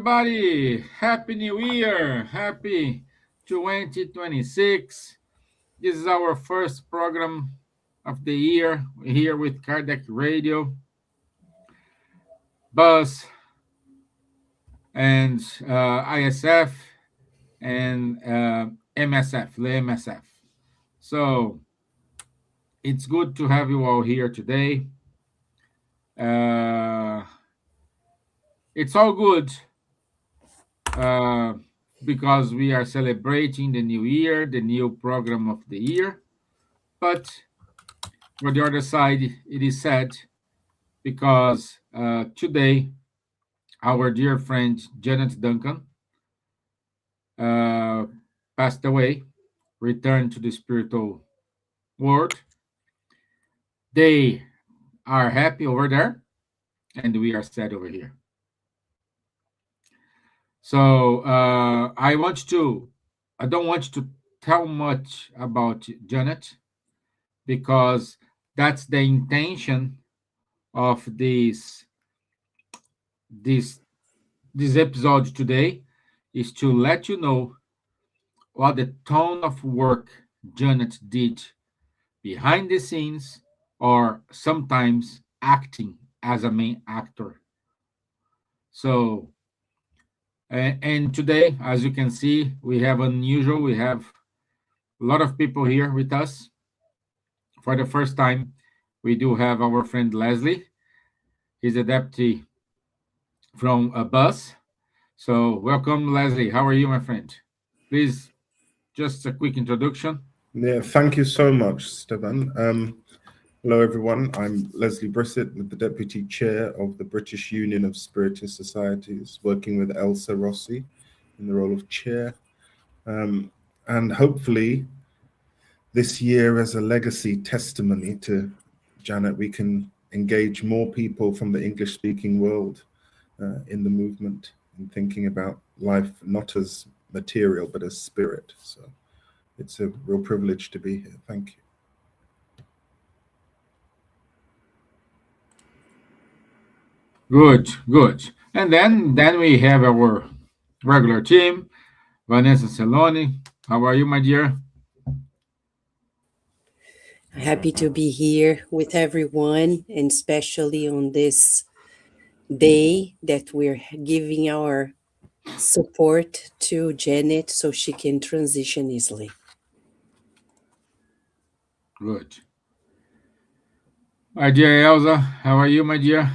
everybody. Happy New Year. Happy 2026. This is our first program of the year here with Cardiac Radio, Buzz, and ISF, and MSF, the MSF. So it's good to have you all here today. It's all good because we are celebrating the new year, the new program of the year. But for the other side, it is sad because today our dear friend Janet Duncan uh, passed away, returned to the spiritual world. They are happy over there, and we are sad over here. So I don't want to tell much about Janet because that's the intention of this this episode today is to let you know what the ton of work Janet did behind the scenes or sometimes acting as a main actor. So and today, as you can see, we have a lot of people here with us. For the first time, we do have our friend Leslie. He's a deputy from a bus. So welcome, Leslie. How are you, my friend? Please, just a quick introduction. Yeah, thank you so much, Stevan. Hello, everyone. I'm Leslie Brissett, the Deputy Chair of the British Union of Spiritist Societies, working with Elsa Rossi in the role of Chair. And hopefully, this year as a legacy testimony to Janet, we can engage more people from the English-speaking world in the movement and thinking about life not as material, but as spirit. So it's a real privilege to be here. Thank you. Good. And then we have our regular team, Vanessa Celoni. How are you, my dear? Happy to be here with everyone, and especially on this day that we're giving our support to Janet so she can transition easily. Good. My dear Elsa, how are you, my dear?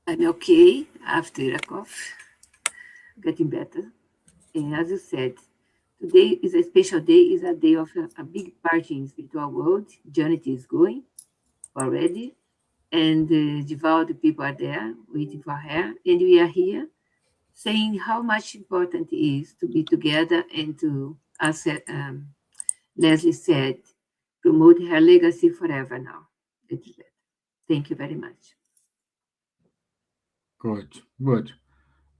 I'm okay after a cough, getting better. And as you said, today is a special day, is a day of a big party in spiritual world. Janet is going already, and the people are there waiting for her, and we are here saying how much important it is to be together and to, as Leslie said, promote her legacy forever now. Thank you very much. Good.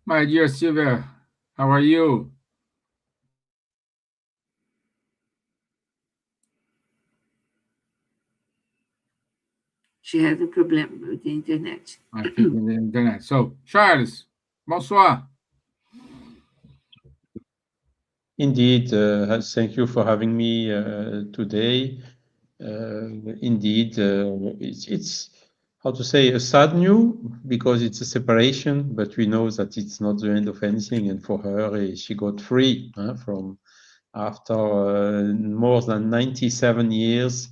My dear Silvia, how are you? She has a problem with the internet. I think in the internet. So, Charles, bonsoir. Indeed, thank you for having me today. Indeed, it's how to say a sad news because it's a separation, but we know that it's not the end of anything. And for her, she got free from after more than 97 years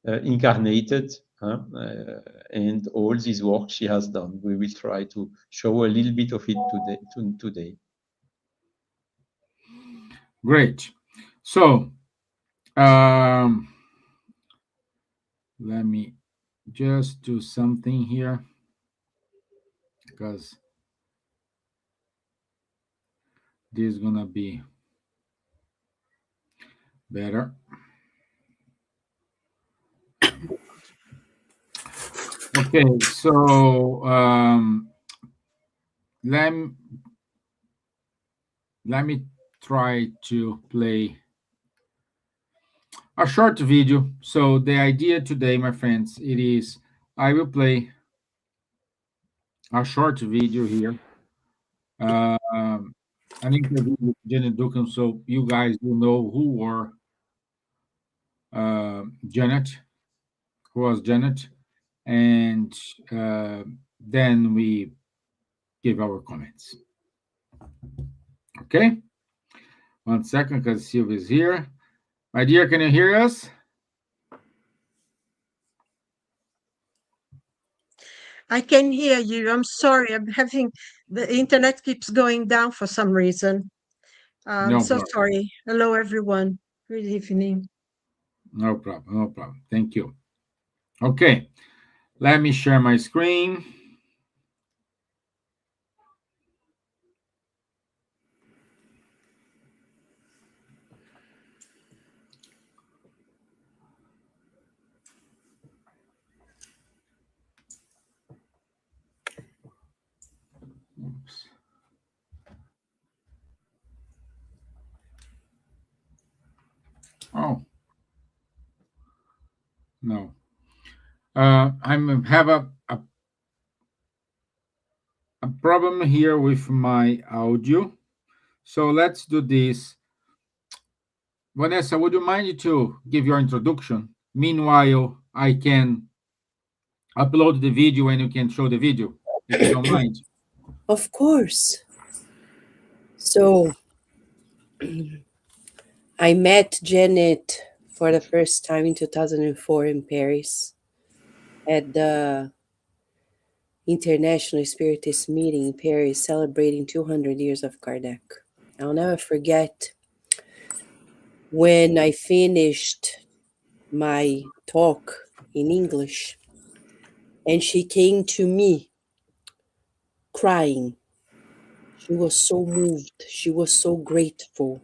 incarnated. And all this work she has done. We will try to show a little bit of it today. Great. So, let me just do something here because this is gonna be better. Okay, so let me try to play a short video. So the idea today, my friends, it is I will play a short video here an interview with Janet Duncan, so you guys will know who were Janet, who was Janet, and then we give our comments. Okay? 1 second, because Silvia is here. My dear, can you hear us? I can hear you. I'm sorry. I'm having the internet keeps going down for some reason. I'm No so problem. sorry. Hello, everyone. Good evening. No problem. No problem. Thank you. Okay. Let me share my screen. Oops. Oh, no. I'm have a problem here with my audio. So let's do this. Vanessa, would you mind to give your introduction? Meanwhile, I can upload the video and you can show the video, if you don't mind. Of course. So I met Janet for the first time in 2004 in Paris at the International Spiritist meeting in Paris celebrating 200 years of Kardec. I'll never forget when I finished my talk in English and she came to me crying. She was so moved. She was so grateful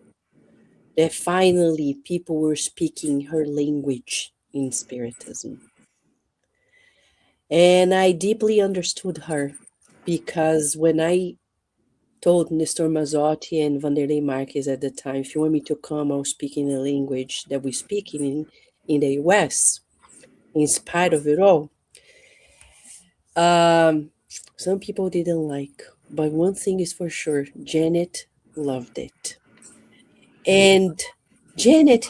that finally people were speaking her language in Spiritism. And I deeply understood her because when I told Nestor Mazzotti and Vanderlei Marques at the time, if you want me to come, I'll speak in the language that we speak in the US, in spite of it all. Some people didn't like, but one thing is for sure, Janet loved it. And Janet,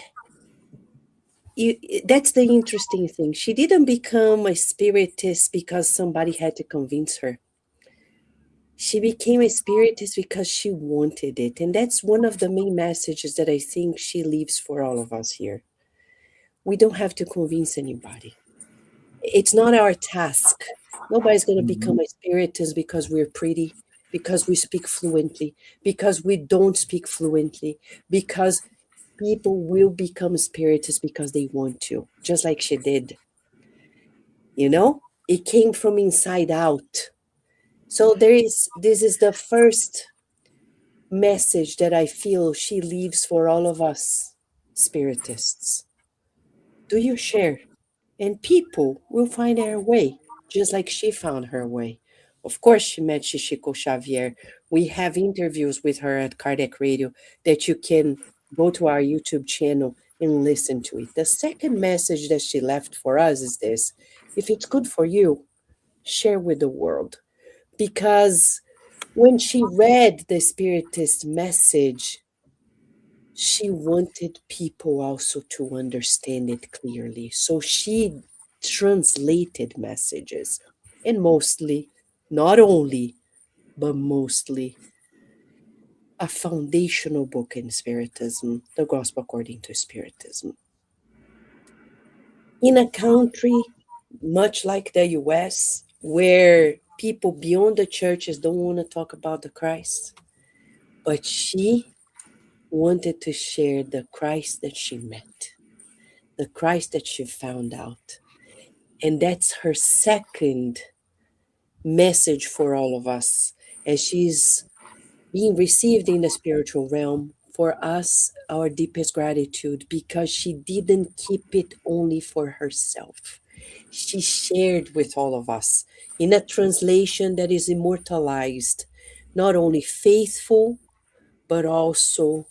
that's the interesting thing. She didn't become a spiritist because somebody had to convince her. She became a spiritist because she wanted it. And that's one of the main messages that I think she leaves for all of us here. We don't have to convince anybody. It's not our task. Nobody's going to become a spiritist because we're pretty, because we speak fluently, because we don't speak fluently, because people will become spiritists because they want to, just like she did. You know, it came from inside out. So this is the first message that I feel she leaves for all of us spiritists. Do you share? And people will find their way, just like she found her way. Of course, she met Chico Xavier. We have interviews with her at Kardec Radio that you can go to our YouTube channel and listen to it. The second message that she left for us is this: if it's good for you, share with the world. Because when she read the Spiritist message, she wanted people also to understand it clearly. So she translated messages, and mostly, not only, but mostly, a foundational book in Spiritism, the Gospel According to Spiritism. In a country much like the US, where people beyond the churches don't want to talk about the Christ, but she wanted to share the Christ that she met, the Christ that she found out. And that's her second message for all of us as she's being received in the spiritual realm. For us, our deepest gratitude, because she didn't keep it only for herself. She shared with all of us in a translation that is immortalized, not only faithful, but also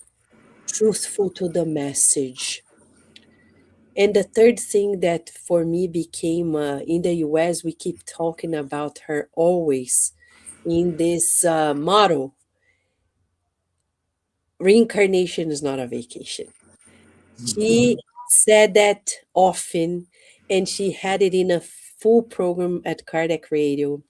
truthful to the message. And the third thing that for me became in the US, we keep talking about her always in this motto reincarnation is not a vacation. She said that often, and she had it in a full program at Cardiac Radio.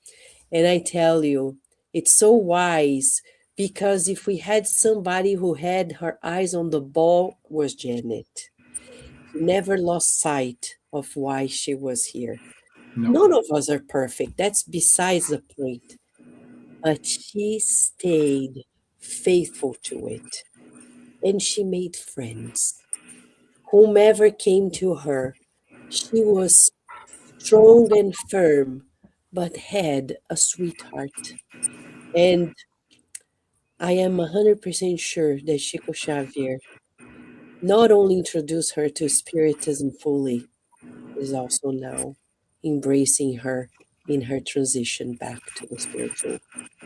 And I tell you, it's so wise, because if we had somebody who had her eyes on the ball, was Janet. She never lost sight of why she was here. No. None of us are perfect. That's besides the point. But she stayed faithful to it. And she made friends. Whomever came to her, she was strong and firm, but had a sweetheart. And I am 100% sure that Chico Xavier not only introduced her to Spiritism fully, is also now embracing her in her transition back to the spiritual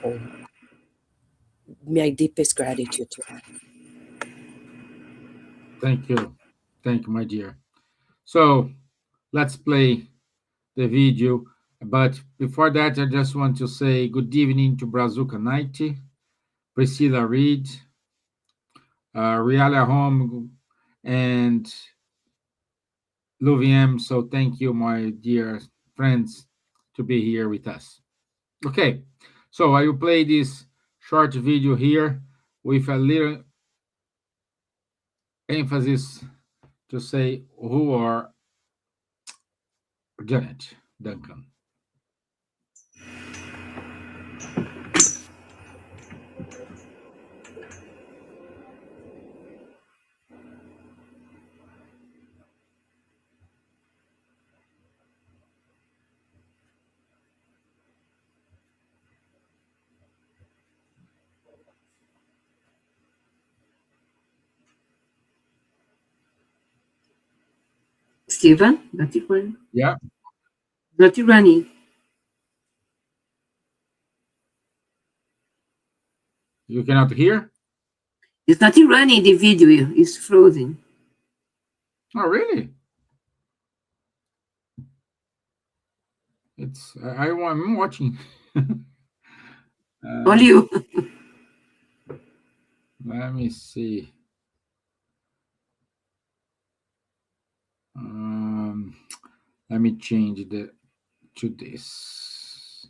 home. My deepest gratitude to her. Thank you. Thank you, my dear. So let's play the video. But before that, I just want to say good evening to Brazuca 90, Priscilla Reed, Riala Home, and Louviam. So thank you, my dear friends, to be here with us. Okay, so I will play this short video here with a little emphasis to say who are Janet, Duncan. Stevan, not running. Yeah, Not running. you cannot hear? It's not running the video. It's frozen. Oh, really? I'm watching. Only you. Let me see. Let me change to this.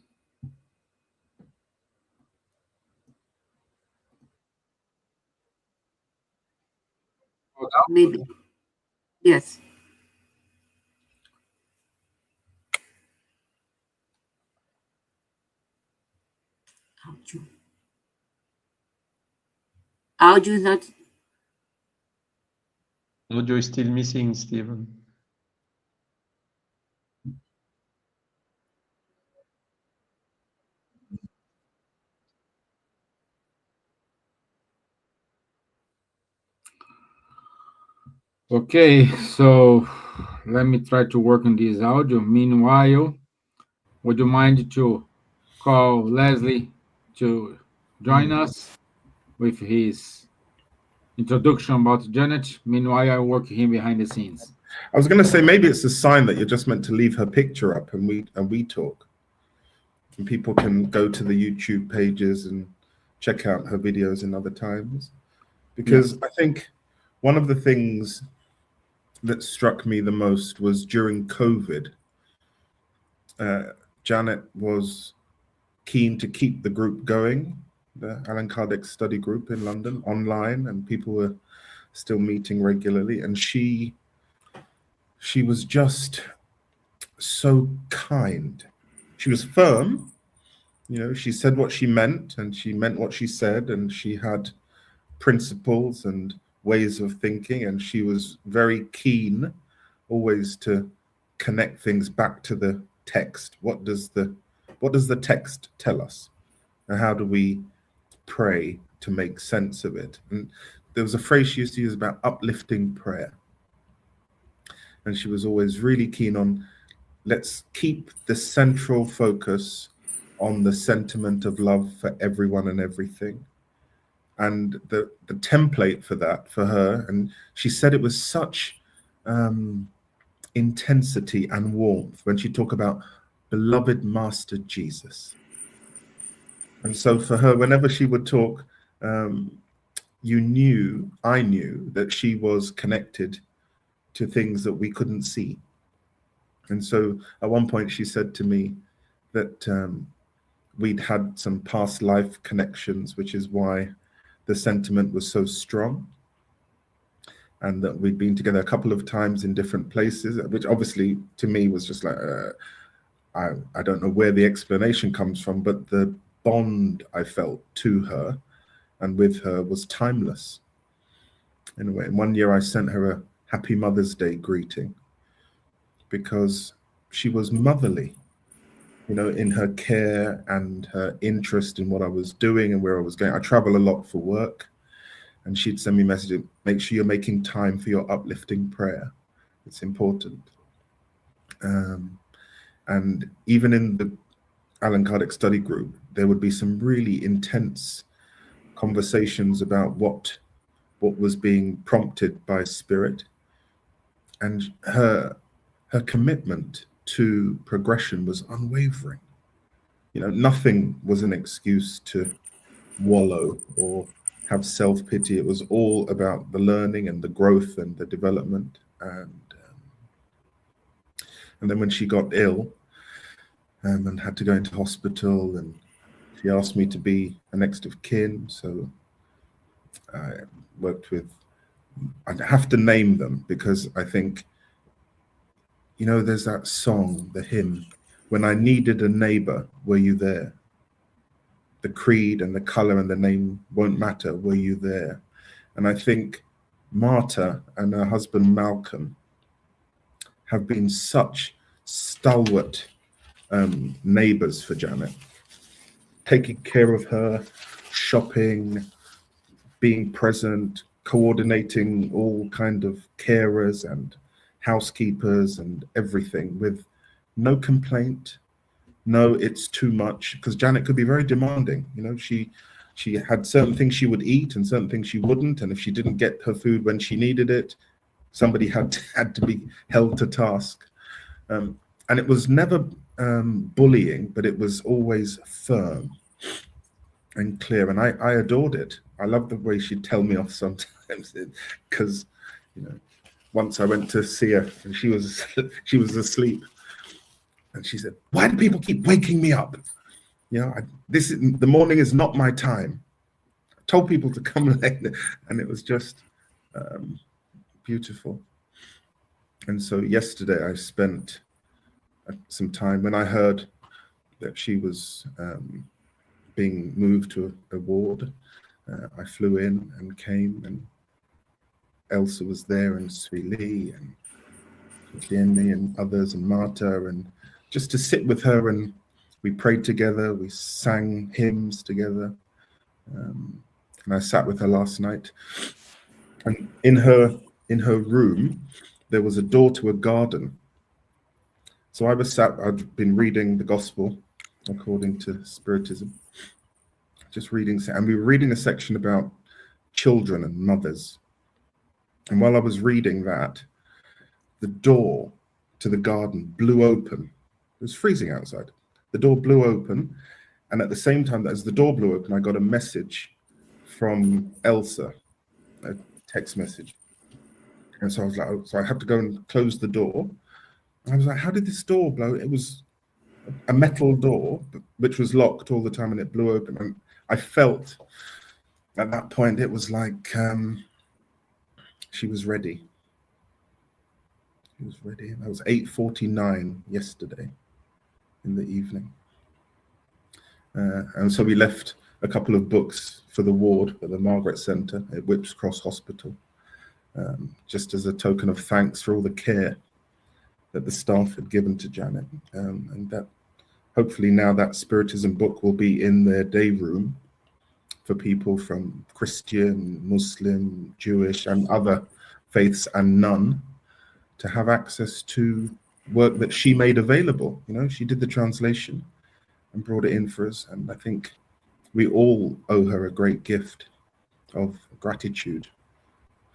Maybe. Yes. Audio. Audio is not. Audio is still missing, Steven. Okay, so let me try to work on this audio. Meanwhile, would you mind to call Leslie to join us with his introduction about Janet? Meanwhile, I work him behind the scenes. I was going to say maybe it's a sign that you're just meant to leave her picture up and we talk. And people can go to the YouTube pages and check out her videos in other times. Because I think one of the things that struck me the most was during COVID, Janet was keen to keep the group going, the Allan Kardec study group in London, online, and people were still meeting regularly. And she was just so kind. She was firm, you know, she said what she meant and she meant what she said, and she had principles and ways of thinking, and she was very keen always to connect things back to the text. What does the text tell us, and how do we pray to make sense of it? And there was a phrase she used to use about uplifting prayer, and she was always really keen on, let's keep the central focus on the sentiment of love for everyone and everything. And the template for that, for her, and she said it was such intensity and warmth when she talked about beloved Master Jesus. And so for her, whenever she would talk I knew that she was connected to things that we couldn't see. And so at one point she said to me that we'd had some past life connections, which is why the sentiment was so strong, and that we'd been together a couple of times in different places, which obviously to me was just like, I don't know where the explanation comes from, but the bond I felt to her and with her was timeless. In a way, one year I sent her a Happy Mother's Day greeting because she was motherly, you know, in her care and her interest in what I was doing and where I was going. I travel a lot for work, and she'd send me messages, make sure you're making time for your uplifting prayer. It's important. And even in the Alan Kardec study group, there would be some really intense conversations about what was being prompted by spirit, and her commitment to progression was unwavering. You know, nothing was an excuse to wallow or have self-pity. It was all about the learning and the growth and the development. And then when she got ill and had to go into hospital, and she asked me to be a next of kin, so I worked with, I have to name them because I think, you know, there's that song, the hymn, when I needed a neighbor, were you there? The creed and the color and the name won't matter, were you there? And I think Marta and her husband Malcolm have been such stalwart neighbors for Janet, taking care of her, shopping, being present, coordinating all kind of carers and housekeepers and everything with no complaint, no it's too much, because Janet could be very demanding. You know, she had certain things she would eat and certain things she wouldn't, and if she didn't get her food when she needed it, somebody had to be held to task. And it was never bullying, but it was always firm and clear, and I adored it. I loved the way she'd tell me off sometimes, because, you know, once I went to see her and she was asleep, and she said, "Why do people keep waking me up? You know, the morning is not my time. I told people to come later," and it was just beautiful. And so yesterday I spent some time, when I heard that she was being moved to a ward. I flew in and came, and Elsa was there, and Svili and Jenny and others, and Marta, and just to sit with her, and we prayed together, we sang hymns together, and I sat with her last night. And in her room there was a door to a garden. So I'd been reading the gospel according to Spiritism, just reading, and we were reading a section about children and mothers. And while I was reading that, the door to the garden blew open. It was freezing outside. The door blew open, and at the same time as the door blew open, I got a message from Elsa, a text message. And so I was like, oh, so I had to go and close the door. And I was like, how did this door blow? It was a metal door, which was locked all the time, and it blew open. And I felt at that point, it was like she was ready. She was ready. That was 8:49 yesterday in the evening. And so we left a couple of books for the ward at the Margaret Centre at Whipps Cross Hospital, just as a token of thanks for all the care that the staff had given to Janet. And that hopefully now that Spiritism book will be in their day room for people from Christian, Muslim, Jewish, and other faiths and none to have access to work that she made available. You know, she did the translation and brought it in for us. And I think we all owe her a great gift of gratitude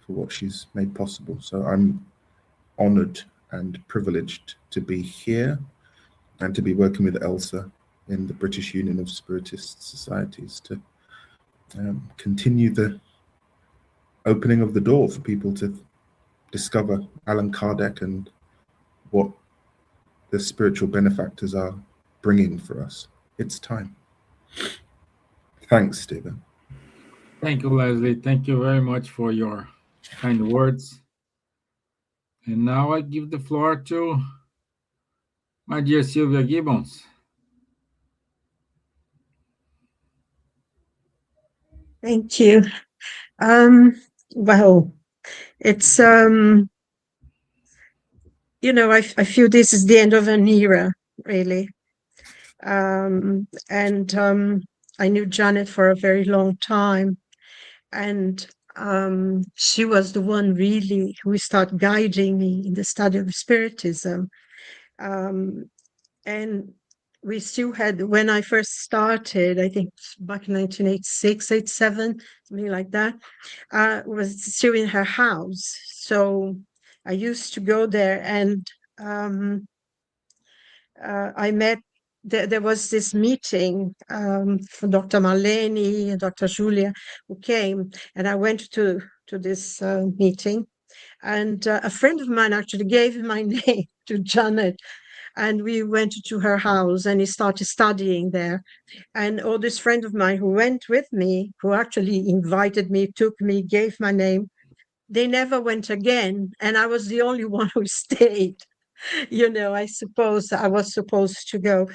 for what she's made possible. So I'm honored and privileged to be here and to be working with Elsa in the British Union of Spiritist Societies to continue the opening of the door for people to discover Allan Kardec and what the spiritual benefactors are bringing for us. It's time. Thanks, Stevan. Thank you, Leslie. Thank you very much for your kind words. And now I give the floor to my dear Silvia Gibbons. Thank you. Well, it's I feel this is the end of an era, really. And I knew Janet for a very long time, and she was the one really who started guiding me in the study of Spiritism. And we still had, when I first started, I think back in 1986, 87, something like that, was still in her house. So I used to go there, and I met, there was this meeting for Dr. Marleni and Dr. Julia who came, and I went to this meeting, and a friend of mine actually gave my name to Janet, and we went to her house, and he started studying there. And this friend of mine who went with me, who actually invited me, took me, gave my name, they never went again, and I was the only one who stayed. I suppose I was supposed to go.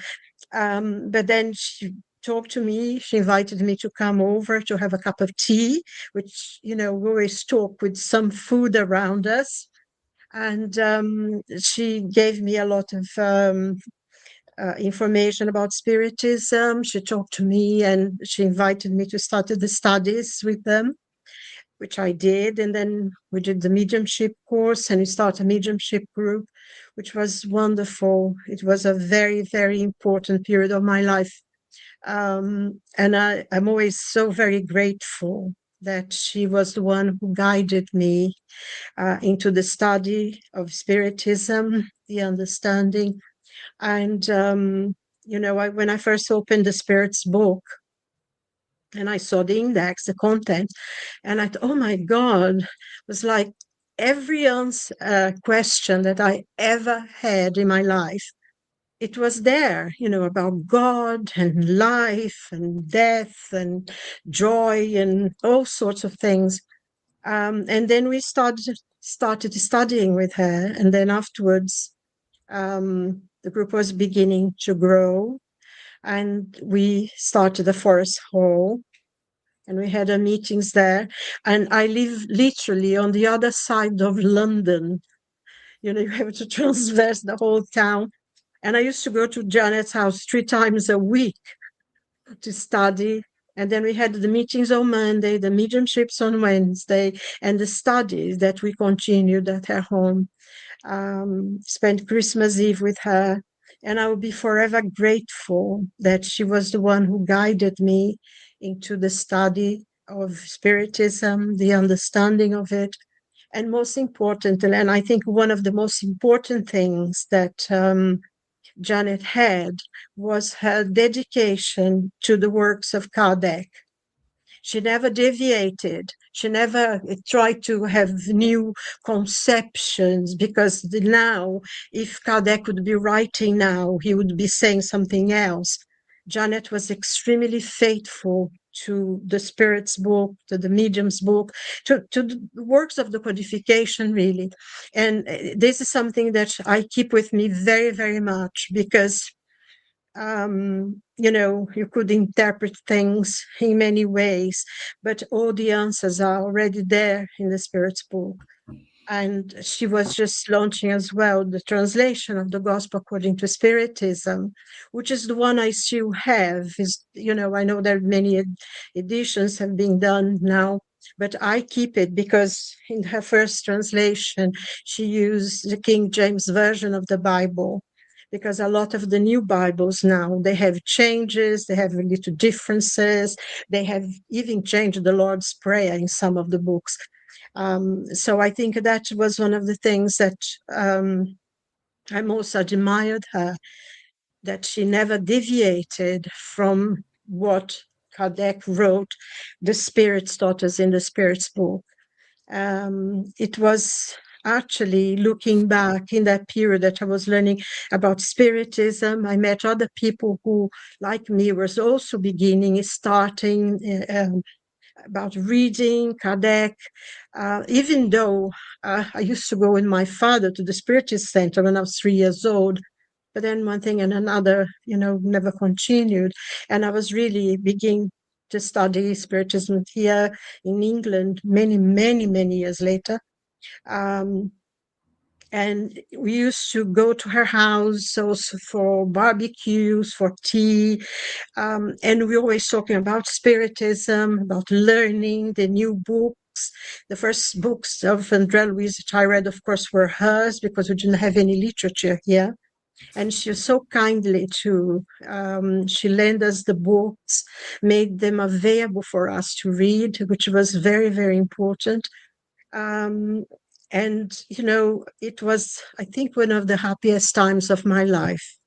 But then she talked to me, she invited me to come over to have a cup of tea, which, we always talk with some food around us. And she gave me a lot of information about Spiritism. She talked to me, and she invited me to start the studies with them, which I did. And then we did the mediumship course, and we started a mediumship group, which was wonderful. It was a very, very important period of my life. And I'm always so very grateful that she was the one who guided me into the study of Spiritism, the understanding. And, when I first opened the Spirit's book, and I saw the index, the content, and I thought, oh my God, it was like every question that I ever had in my life, it was there, about God and life and death and joy and all sorts of things. And then we started studying with her, and then afterwards, the group was beginning to grow, and we started the Forest Hall, and we had our meetings there. And I live literally on the other side of London. You have to transverse the whole town. And I used to go to Janet's house 3 times a week to study. And then we had the meetings on Monday, the mediumships on Wednesday, and the studies that we continued at her home. Spent Christmas Eve with her. And I will be forever grateful that she was the one who guided me into the study of Spiritism, the understanding of it. And most important, and I think one of the most important things that Janet had was her dedication to the works of Kardec. She never deviated. She never tried to have new conceptions, because now, if Kardec would be writing now, he would be saying something else. Janet was extremely faithful to the Spirit's book, to the Medium's book, to the works of the codification, really. And this is something that I keep with me very, very much, because you could interpret things in many ways, but all the answers are already there in the Spirit's book. And she was just launching as well the translation of the Gospel according to Spiritism, which is the one I still have. I know there are many editions have been done now, but I keep it because in her first translation, she used the King James Version of the Bible, because a lot of the new Bibles now, they have changes, they have little differences, they have even changed the Lord's Prayer in some of the books. So I think that was one of the things that I most admired her, that she never deviated from what Kardec wrote, the Spirit taught us in the Spirit's book. It was actually looking back in that period that I was learning about Spiritism. I met other people who, like me, was also starting about reading Kardec, even though I used to go with my father to the Spiritist Center when I was 3 years old. But then one thing and another, never continued. And I was really beginning to study Spiritism here in England many, many, many years later. And we used to go to her house also for barbecues, for tea. And we're always talking about Spiritism, about learning the new books. The first books of Andrea Louise that I read, of course, were hers because we didn't have any literature here. And she was so kindly she lent us the books, made them available for us to read, which was very, very important. And, it was, I think, one of the happiest times of my life,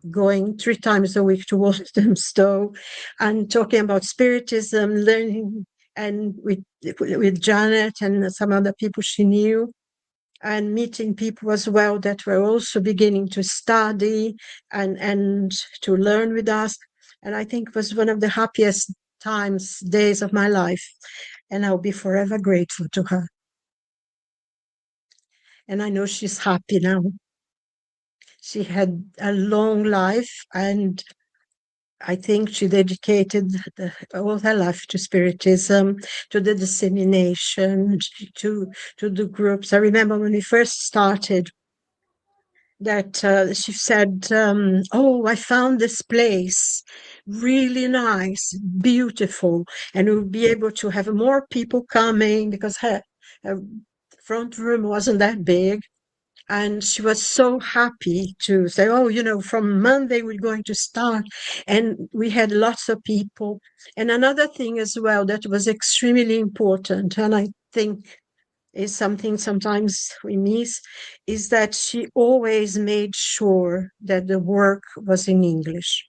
going 3 times a week to Walthamstow and talking about Spiritism, learning, and with Janet and some other people she knew, and meeting people as well that were also beginning to study and to learn with us. And I think it was one of the happiest days of my life. And I'll be forever grateful to her. And I know she's happy now. She had a long life, and I think she dedicated all her life to Spiritism, to the dissemination, to the groups. I remember when we first started that she said, oh, I found this place really nice, beautiful, and we'll be able to have more people coming because her front room wasn't that big. And she was so happy to say, oh, from Monday we're going to start. And we had lots of people. And another thing as well that was extremely important, and I think is something sometimes we miss, is that she always made sure that the work was in English.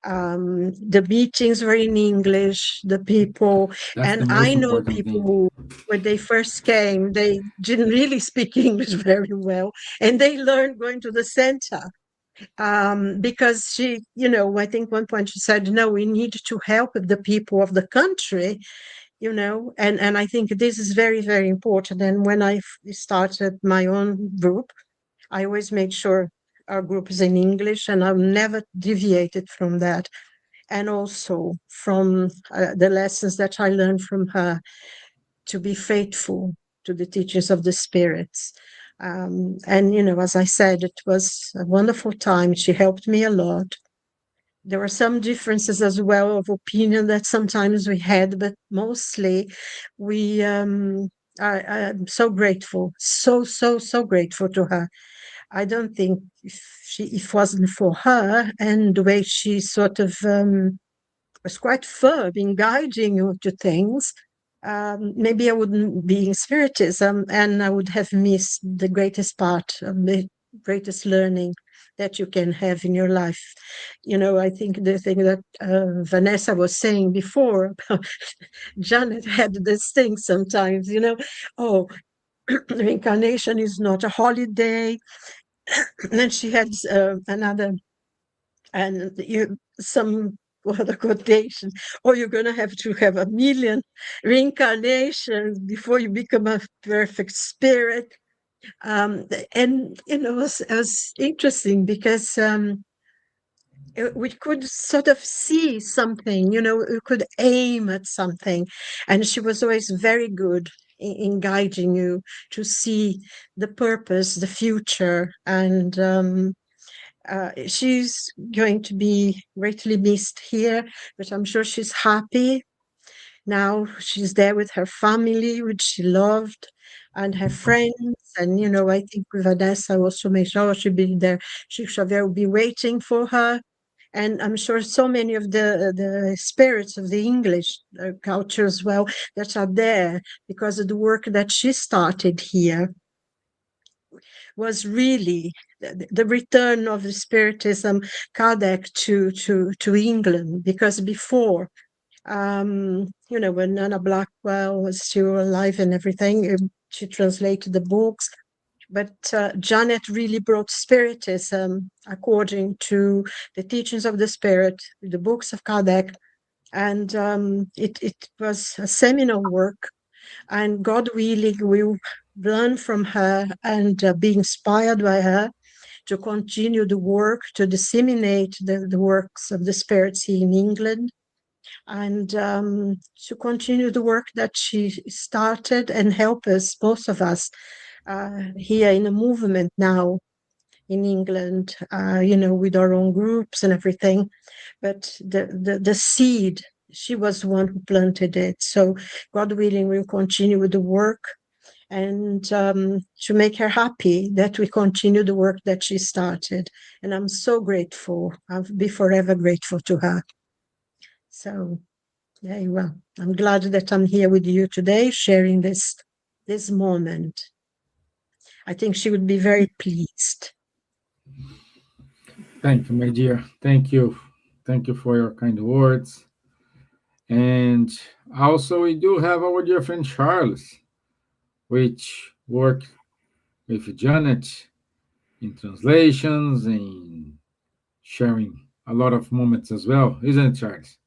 The meetings were in English, the people, That's the and most I know important people thing. who, when they first came, they didn't really speak English very well, and they learned going to the center. Because she, I think one point she said, no, we need to help the people of the country, and I think this is very, very important. And when I started my own group, I always made sure our group is in English, and I've never deviated from that. And also from the lessons that I learned from her, to be faithful to the teachings of the spirits. And, as I said, it was a wonderful time. She helped me a lot. There were some differences as well of opinion that sometimes we had, but mostly I'm so grateful, so grateful to her. I don't think if it wasn't for her and the way she sort of was quite firm in guiding you to things, maybe I wouldn't be in Spiritism, and I would have missed the greatest part of the greatest learning that you can have in your life. I think the thing that Vanessa was saying before about Janet had this thing sometimes, oh, reincarnation is not a holiday. And then she had another, and some other quotation, or you're going to have 1 million reincarnations before you become a perfect spirit. And it was interesting because we could sort of see something, we could aim at something, and she was always very good in guiding you to see the purpose, the future. And she's going to be greatly missed here, but I'm sure she's happy now. She's there with her family, which she loved, and her friends. And, I think with Vanessa also made sure she'll be there. Xavier will be waiting for her. And I'm sure so many of the spirits of the English culture as well that are there because of the work that she started here was really the return of the Spiritism, Kardec to England, because before when Nana Blackwell was still alive and everything, she translated the books. But Janet really brought Spiritism according to the teachings of the Spirit, the books of Kardec. And it was a seminal work. And God willing, we learn from her and be inspired by her to continue the work, to disseminate the works of the spirits here in England, and to continue the work that she started and help us, both of us, here in a movement now in England, with our own groups and everything. But the seed, she was the one who planted it. So God willing, we'll continue with the work, and to make her happy that we continue the work that she started. And I'm so grateful. I'll be forever grateful to her. So, yeah, well, I'm glad that I'm here with you today, sharing this moment. I think she would be very pleased. Thank you, my dear. Thank you. Thank you for your kind words. And also, we do have our dear friend Charles, which worked with Janet in translations and sharing a lot of moments as well, isn't it, Charles?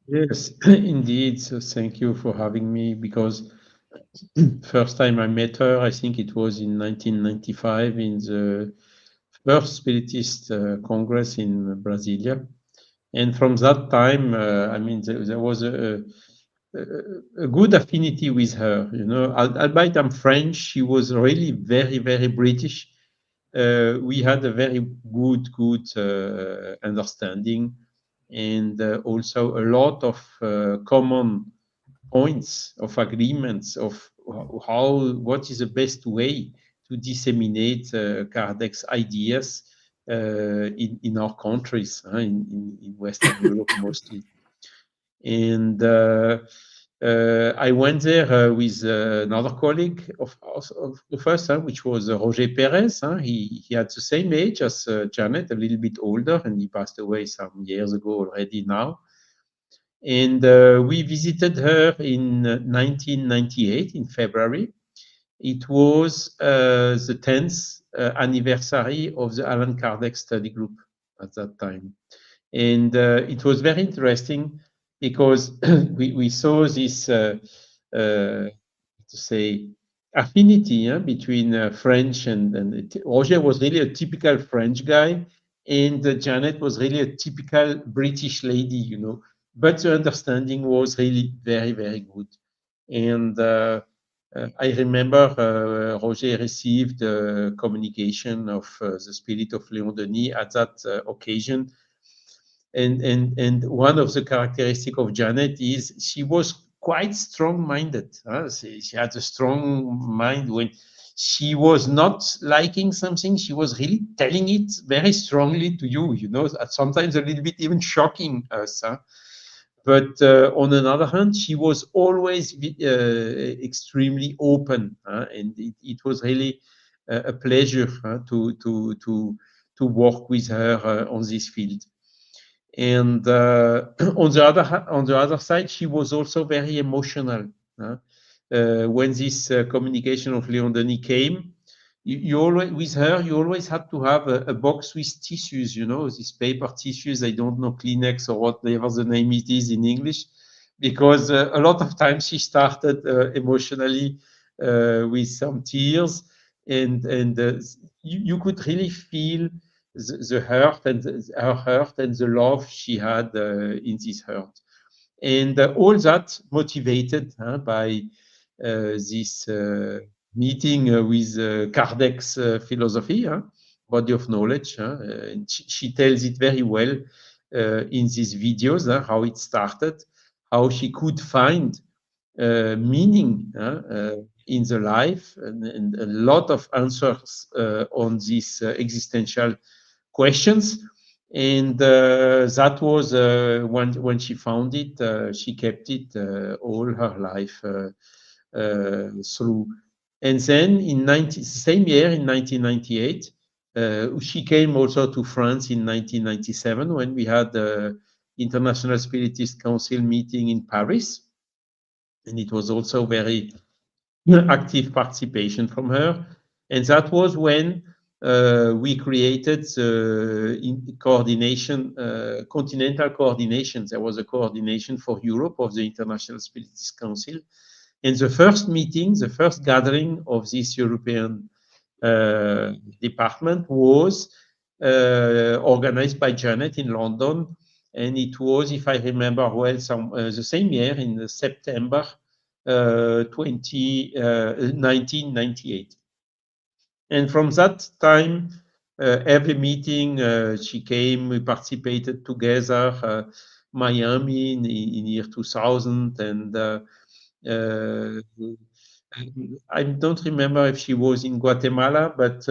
Yes, indeed. So thank you for having me, because first time I met her, I think it was in 1995 in the first Spiritist Congress in Brasilia. And from that time, there was a good affinity with her. Albeit I'm French, she was really very, very British. We had a very good understanding, and also a lot of common points of agreements of what is the best way to disseminate Kardec's ideas in our countries, in Western Europe mostly. And I went there with another colleague of the first time, which was Roger Perez. He had the same age as Janet, a little bit older, and he passed away some years ago already now. And we visited her in 1998 in February. It was the 10th anniversary of the Allan Kardec study group at that time. And it was very interesting because we saw this, to say, affinity between French and Roger was really a typical French guy, and Janet was really a typical British lady, But the understanding was really very, very good. And I remember Roger received communication of the spirit of Léon Denis at that occasion. And one of the characteristics of Janet is she was quite strong-minded. She had a strong mind. When she was not liking something, she was really telling it very strongly to you, sometimes a little bit even shocking us. But on another hand, she was always extremely open, and it was really a pleasure to work with her on this field. And on the other side, she was also very emotional. When this communication of Léon Denis came, you always had to have a box with tissues, these paper tissues. I don't know, Kleenex or whatever the name it is in English, because a lot of times she started emotionally with some tears, and you could really feel the hurt and her hurt and the love she had in this hurt, and all that motivated by this meeting with Kardec's philosophy, body of knowledge. And she tells it very well in these videos, how it started, how she could find meaning in the life, and a lot of answers on these existential questions. And that was when she found it, she kept it all her life through. And then same year, in 1998, she came also to France in 1997 when we had International Spiritist Council meeting in Paris. And it was also very active participation from her. And that was when we created the coordination, continental coordination. There was a coordination for Europe of the International Spiritist Council. And the first meeting, the first gathering of this European department was organized by Janet in London. And it was, if I remember well, the same year in September 1998. And from that time, every meeting she came, we participated together, Miami in year 2000. And I don't remember if she was in Guatemala, but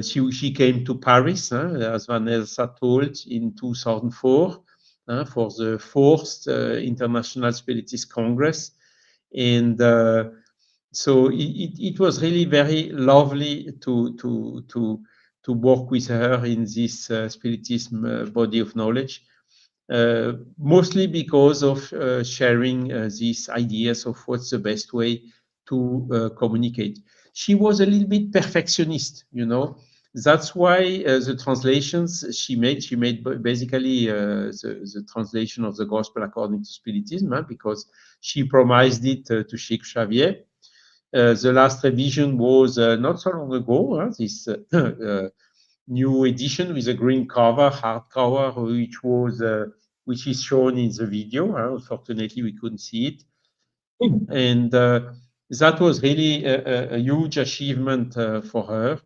she came to Paris, as Vanessa told, in 2004 for the fourth International Spiritist Congress. And so it was really very lovely to work with her in this Spiritism body of knowledge. Mostly because of sharing these ideas of what's the best way to communicate. She was a little bit perfectionist, you know. That's why the translations she made basically the translation of the Gospel according to Spiritism, because she promised it to Sheikh Xavier. The last revision was not so long ago, this new edition with a green cover, hardcover, which is shown in the video. Unfortunately, we couldn't see it. And that was really a huge achievement for her.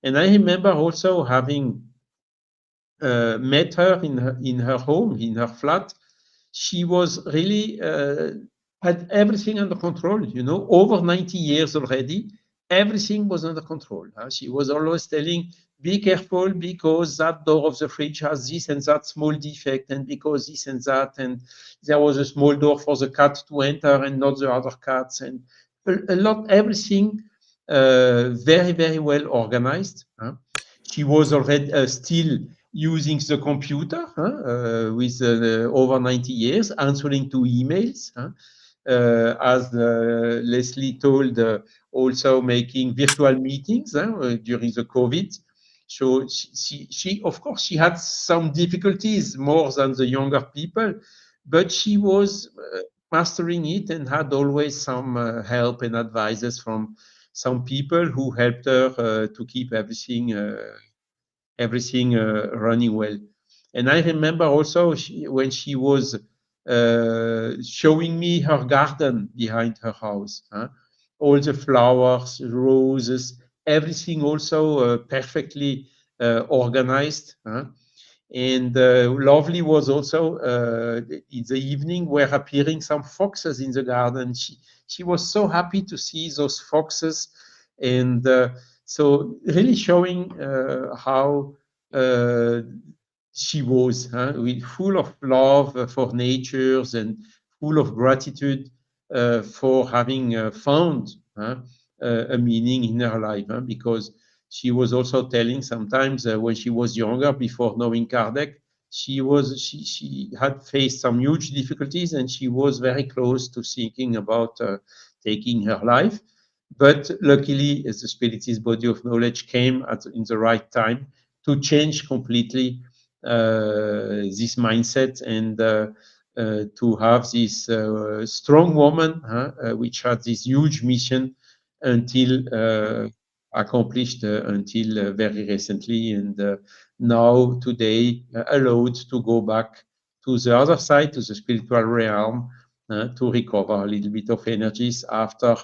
And I remember also having met her in her home, in her flat. She was really had everything under control, you know, over 90 years already. Everything was under control. She was always telling, be careful because that door of the fridge has this and that small defect, and because this and that, and there was a small door for the cat to enter and not the other cats, and a lot, everything very, very well organized. She was already still using the computer with over 90 years, answering to emails. As Leslie told, also making virtual meetings during the COVID. So she, of course, she had some difficulties more than the younger people, but she was mastering it and had always some help and advices from some people who helped her to keep everything running well. And I remember also when she was showing me her garden behind her house, all the flowers, roses, everything also perfectly organized. And lovely was also in the evening were appearing some foxes in the garden. She was so happy to see those foxes, and so really showing how she was full of love for natures and full of gratitude for having found a meaning in her life, because she was also telling sometimes when she was younger, before knowing Kardec, she had faced some huge difficulties, and she was very close to thinking about taking her life. But luckily, the Spiritist body of knowledge came in the right time to change completely this mindset and to have this strong woman, which had this huge mission until accomplished until very recently, and now today allowed to go back to the other side, to the spiritual realm, to recover a little bit of energies after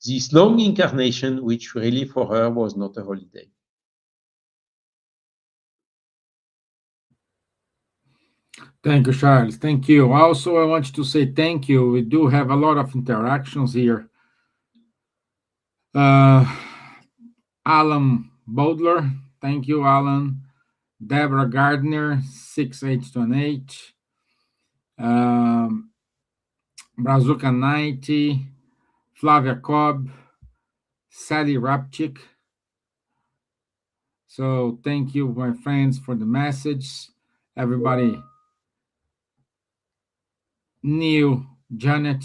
this long incarnation, which really for her was not a holiday. Thank you, Charles. Thank you. Also, I want to say thank you. We do have a lot of interactions here. Alan Bodler, thank you, Alan. Deborah Gardner, 6828. Brazuca 90. Flavia Cobb. Sally Rapchik. So thank you, my friends, for the message. Everybody knew Janet,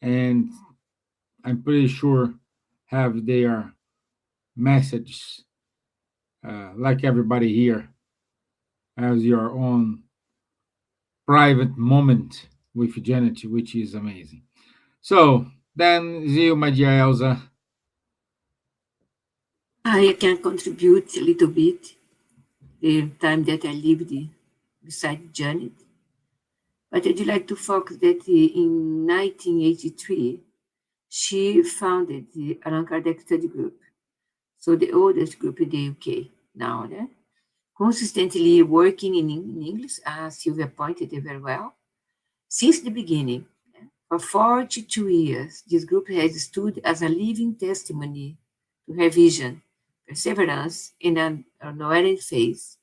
and I'm pretty sure have their messages, like everybody here has your own private moment with Janet, which is amazing. So then, you, my dear Elsa. I can contribute a little bit the time that I lived beside Janet. But I'd like to focus that in 1983, she founded the Allan Kardec Study Group, so the oldest group in the UK now, consistently working in English, as Silvia pointed out very well, since the beginning. For 42 years, this group has stood as a living testimony to her vision, perseverance, and an unwearying faith.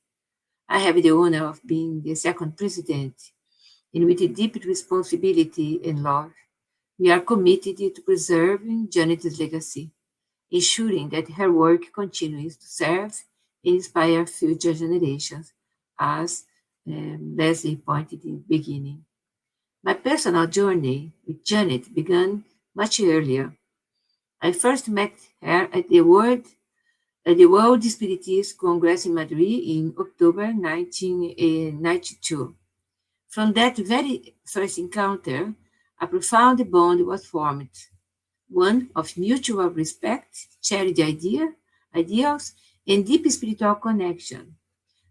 I have the honor of being the second president, and with a deep responsibility and love, we are committed to preserving Janet's legacy, ensuring that her work continues to serve and inspire future generations, as Leslie pointed in the beginning. My personal journey with Janet began much earlier. I first met her at the World Spiritist Congress in Madrid in October 1992. From that very first encounter, a profound bond was formed, one of mutual respect, shared ideals, and deep spiritual connection.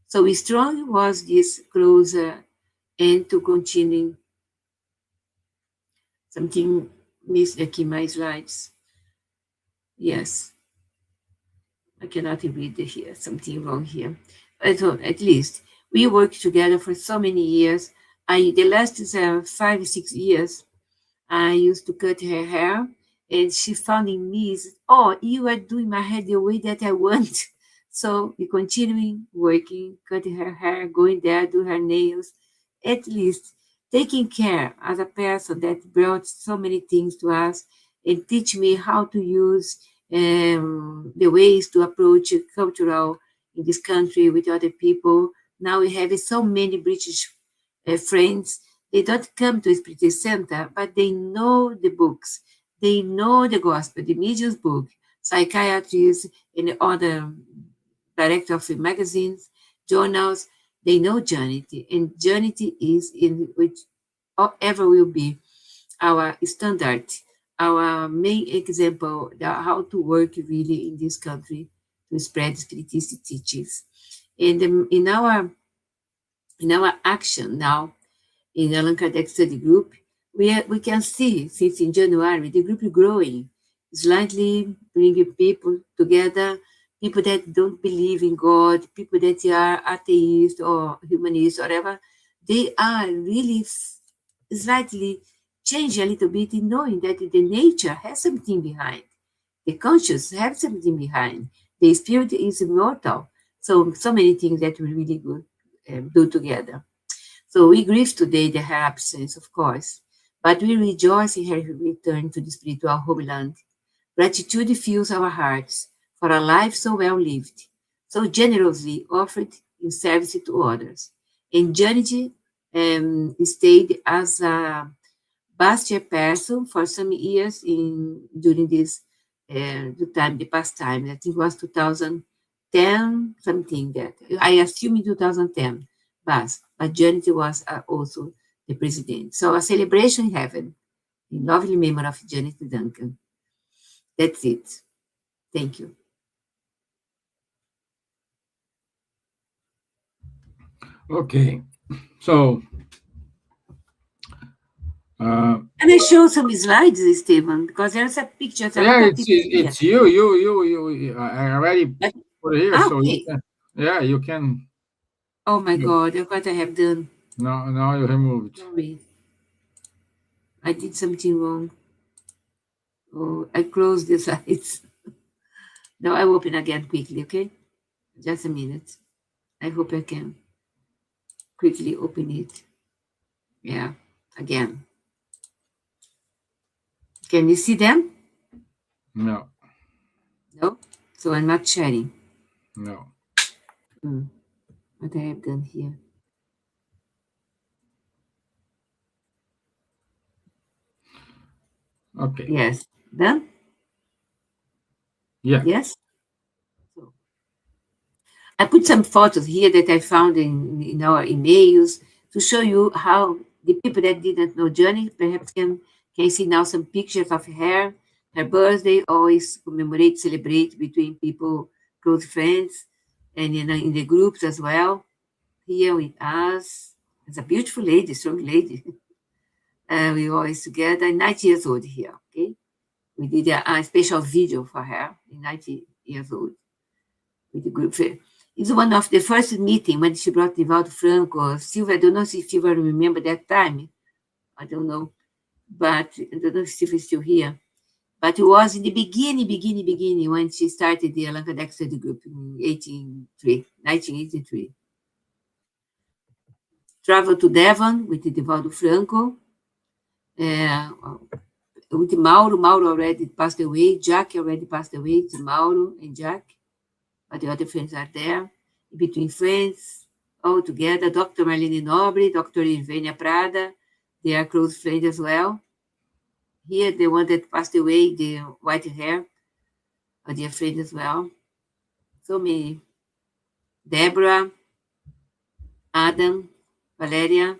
So strong was this closer and to continuing. Something missed aquí my slides. Yes, I cannot read it here. Something wrong here. At least we worked together for so many years. The last 5 6 years, I used to cut her hair, and she found in me, "Oh, you are doing my hair the way that I want." So we continuing working, cutting her hair, going there, do her nails, at least taking care as a person that brought so many things to us and teach me how to use the ways to approach cultural in this country with other people. Now we have so many British friends. They don't come to Spirit Center, but they know the books. They know the gospel, the medium's book, psychiatrists, and other director of magazines, journals. They know Janet, and Janet is in which ever will be our standard, our main example how to work really in this country to spread spiritist teachings. And in our action now in Allan Kardec Study Group, we can see since in January the group is growing, slightly bringing people together, people that don't believe in God, people that are atheists or humanists, or whatever. They are really slightly changing a little bit in knowing that the nature has something behind. The conscious has something behind. The spirit is immortal. So many things that we really good do together. So we grieve today her absence, of course, but we rejoice in her return to the spiritual homeland. Gratitude fills our hearts for a life so well lived, so generously offered in service to others. And Janet stayed as a past chairperson for some years during this the past time. I think it was 2010, something that I assume in 2010. But Janet was also the president. So a celebration in heaven, in lovely memory of Janet Duncan. That's it. Thank you. Okay, so And I show some slides, Stevan, because there's a picture. yeah, it's you. I already put it here, so you Okay. can, yeah, you can. Oh my God, look what I have done. Now you removed. Sorry. I did something wrong. Oh, I closed the slides. Now I open again quickly, okay? Just a minute. I hope I can quickly open it. Yeah, again. Can you see them? No, No? So I'm not sharing. no. What I have done here. Okay. Yes. Done? Yeah. Yes? So I put some photos here that I found in our emails to show you how the people that didn't know Johnny perhaps can see now some pictures of her. Her birthday always commemorate, celebrate between people, close friends, and in the groups as well. Here with us. It's a beautiful lady, strong lady. We always together, 90 years old here, okay? We did a special video for her, 90 years old, with the group. It's one of the first meeting when she brought Divaldo Franco. Silvia, I don't know if Silvia remember that time. I don't know. But I don't know if Silvia is still here. But it was in the beginning when she started the Allan Kardec Study Group in 1983. Traveled to Devon with Divaldo Franco. With Mauro already passed away. Jack already passed away. It's Mauro and Jack. But the other friends are there. Between friends, all together. Dr. Marlene Nobre, Dr. Irvenia Prada. They are close friends as well. Here, the one that passed away, the white hair, are their friends as well. So many. Deborah, Adam, Valeria,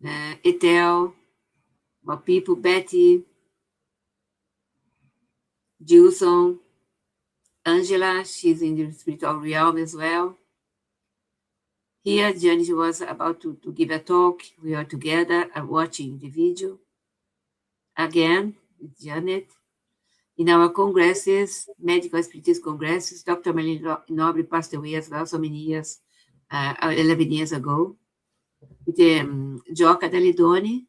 Etel, more people, Betty, Gilson, Angela, she's in the spiritual realm as well. Here, Janet was about to give a talk. We are together watching the video. Again, with Janet. In our congresses, medical spiritist congresses, Dr. Marlene Nobre passed away as well, so many years, 11 years ago. With Joca Dalidoni,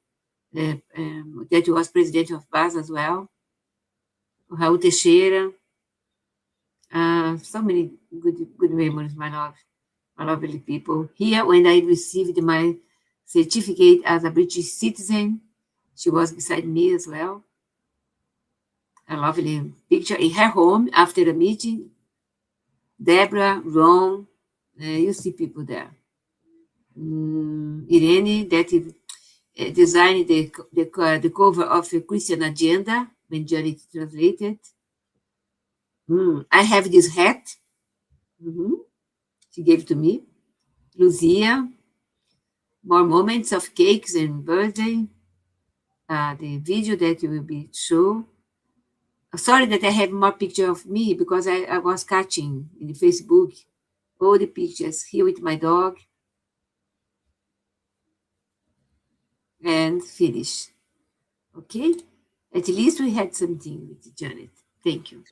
that was president of BAS as well. Raul Teixeira. So many good memories, my love. Lovely people. Here, when I received my certificate as a British citizen, she was beside me as well. A lovely picture in her home after the meeting. Deborah, Ron, you see people there. Irene, that designed the cover of a Christian Agenda when Janet translated. I have this hat. She gave to me. Lucia, more moments of cakes and birthday. The video that will be shown. Sorry that I have more picture of me because I was catching in the Facebook all the pictures here with my dog. And finish. Okay? At least we had something with Janet. Thank you.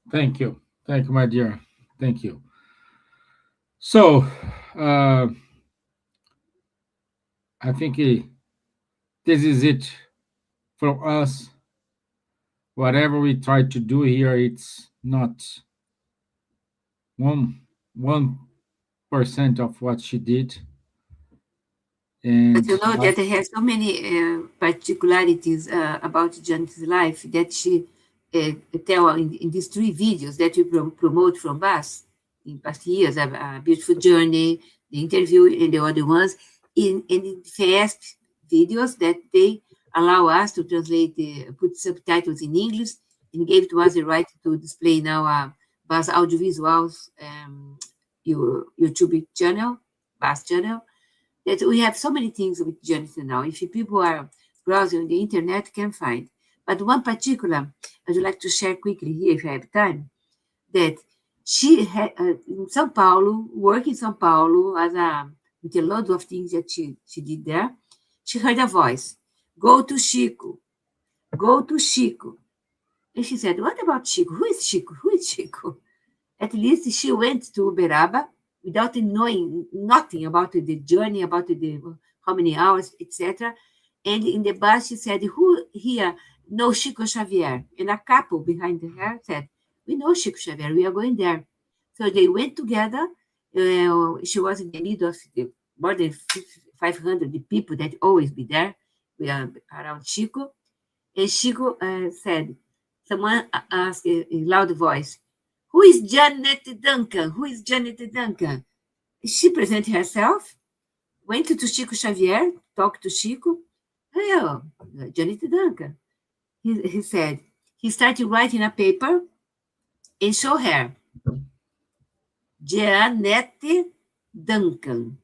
Thank you. Thank you, my dear. Thank you. So, I think this is it for us. Whatever we try to do here, it's not 1% of what she did. And but you know that I have so many particularities about Janet's life that she tell in these 3 videos that we promote from BAS in past years, a beautiful journey, the interview, and the other ones, in the first videos that they allow us to translate, put subtitles in English, and gave to us the right to display now BAS Audiovisuals YouTube channel, BAS channel, that we have so many things with Janet now. If people are browsing on the internet, can find. But one particular, I'd like to share quickly here, if I have time, that she had in São Paulo, work in São Paulo, with a lot of things that she did there. She heard a voice, go to Chico, go to Chico. And she said, what about Chico? Who is Chico? Who is Chico? At least she went to Uberaba without knowing nothing about the journey, about how many hours, etc. And in the bus, she said, who here knows Chico Xavier? And a couple behind her said, we know Chico Xavier, we are going there. So they went together. She was in the middle of more than 500 people that always be there around Chico. And Chico said, someone asked in loud voice, who is Janet Duncan? Who is Janet Duncan? She presented herself, went to Chico Xavier, talked to Chico, Hello, Janet Duncan. He said, he started writing a paper and show her, Janet Duncan.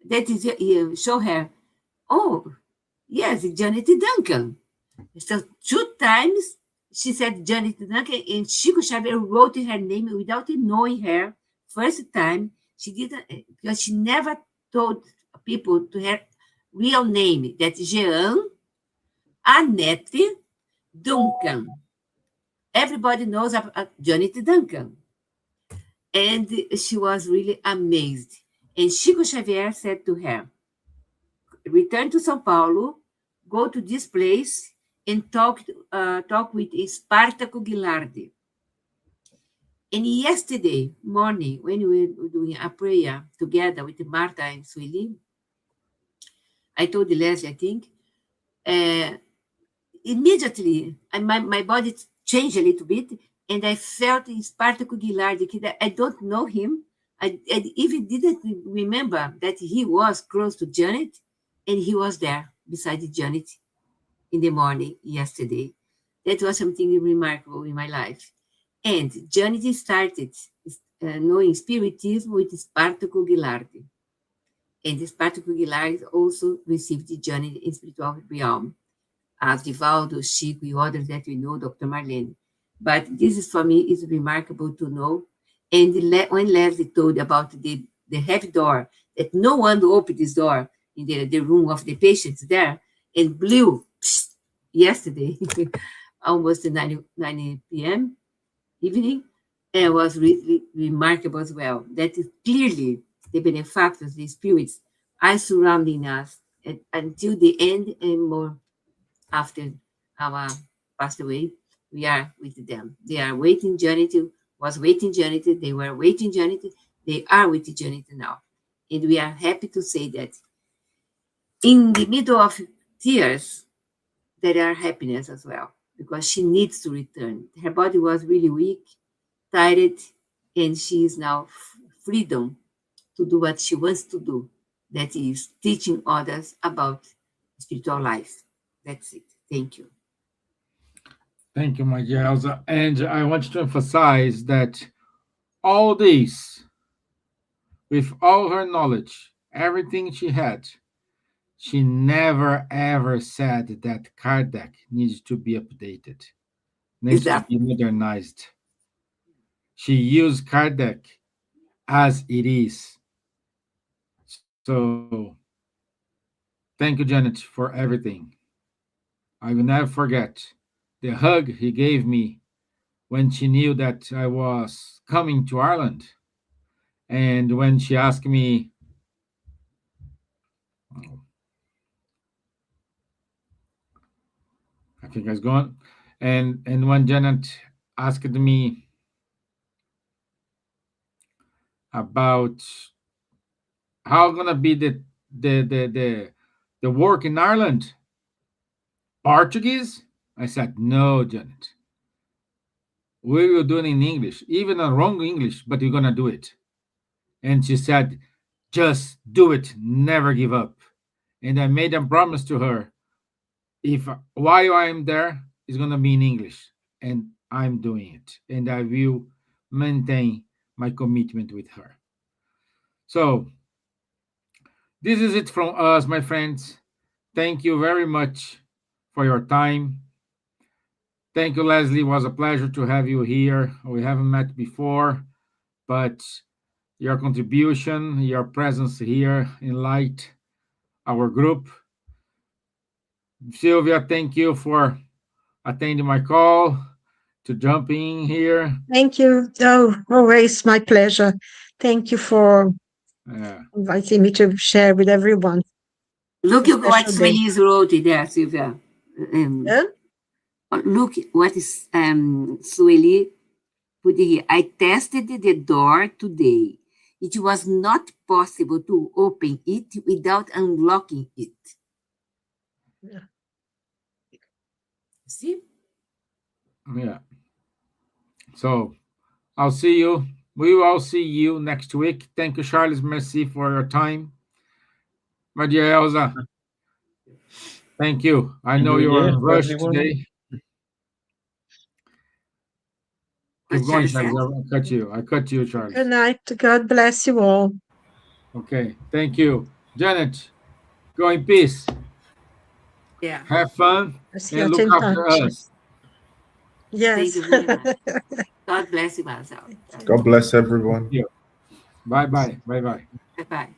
That is, show her, oh, yes, Janet Duncan. So 2 times she said Janet Duncan, and Chico Xavier wrote her name without knowing her. First time she didn't, because she never told people to her real name. That's Jean Annette Duncan. Everybody knows Janet Duncan. And she was really amazed. And Chico Xavier said to her, return to São Paulo, go to this place and talk with Spartaco Gilardi. And yesterday morning, when we were doing a prayer together with Marta and Sueli, I told Leslie, I think, immediately my body changed a little bit, and I felt Spartaco Gilardi. I don't know him. I even didn't remember that he was close to Janet, and he was there beside Janet in the morning yesterday. That was something remarkable in my life. And Janet started knowing Spiritism with Spartaco Gilardi. And Spartaco Gilardi also received Janet in spiritual realm, as Divaldo, Chico, and others that we know, Dr. Marlene. But this is, for me, is remarkable to know. And when Leslie told about the heavy door, that no one opened this door in the room of the patients there, and blew yesterday, almost 9 p.m. evening, and was really remarkable as well. That is clearly the benefactors, the spirits, are surrounding us until the end and more after our passed away. We are with them. They are waiting Janet, was waiting Janet, they were waiting Janet, they are with Janet now. And we are happy to say that in the middle of tears, there are happiness as well, because she needs to return. Her body was really weak, tired, and she is now freedom to do what she wants to do. That is teaching others about spiritual life. That's it. Thank you. Thank you, my dear Elsa. And I want to emphasize that all this, with all her knowledge, everything she had, she never ever said that Kardec needs to be updated, needs to Exactly. be modernized. She used Kardec as it is. So, thank you, Janet, for everything. I will never forget the hug he gave me when she knew that I was coming to Ireland. And when she asked me, oh, I think I was gone. And when Janet asked me about how gonna be the work in Ireland, Portuguese, I said no, Janet. We will do it in English, even a wrong English, but you're gonna do it. And she said, just do it, never give up. And I made a promise to her, if while I'm there, it's gonna be in English, and I'm doing it, and I will maintain my commitment with her. So this is it from us, my friends. Thank you very much for your time. Thank you, Leslie. It was a pleasure to have you here. We haven't met before, but your contribution, your presence here in Light, our group. Silvia, thank you for attending my call, to jump in here. Thank you. Oh, always my pleasure. Thank you for Yeah. inviting me to share with everyone. Look A at what special day. Feliz wrote there, Silvia. Yeah? Look what is Sueli put here. I tested the door today. It was not possible to open it without unlocking it. Yeah. See? Yeah. So I'll see you. We will all see you next week. Thank you, Charles. Merci for your time. My dear Elsa, Thank you. I know New you're Year in to rush everyone. today. What Keep going, Charles Charles. said. I cut you. I cut you, Good Charles. night. God bless you all. Okay. Thank you. Janet, go in peace. Yeah. Have fun Let's and get look in after touch. us. Yes. Thank you very much. God bless you, Marcel. God bless everyone. Thank you. Bye bye. Bye bye. Bye-bye.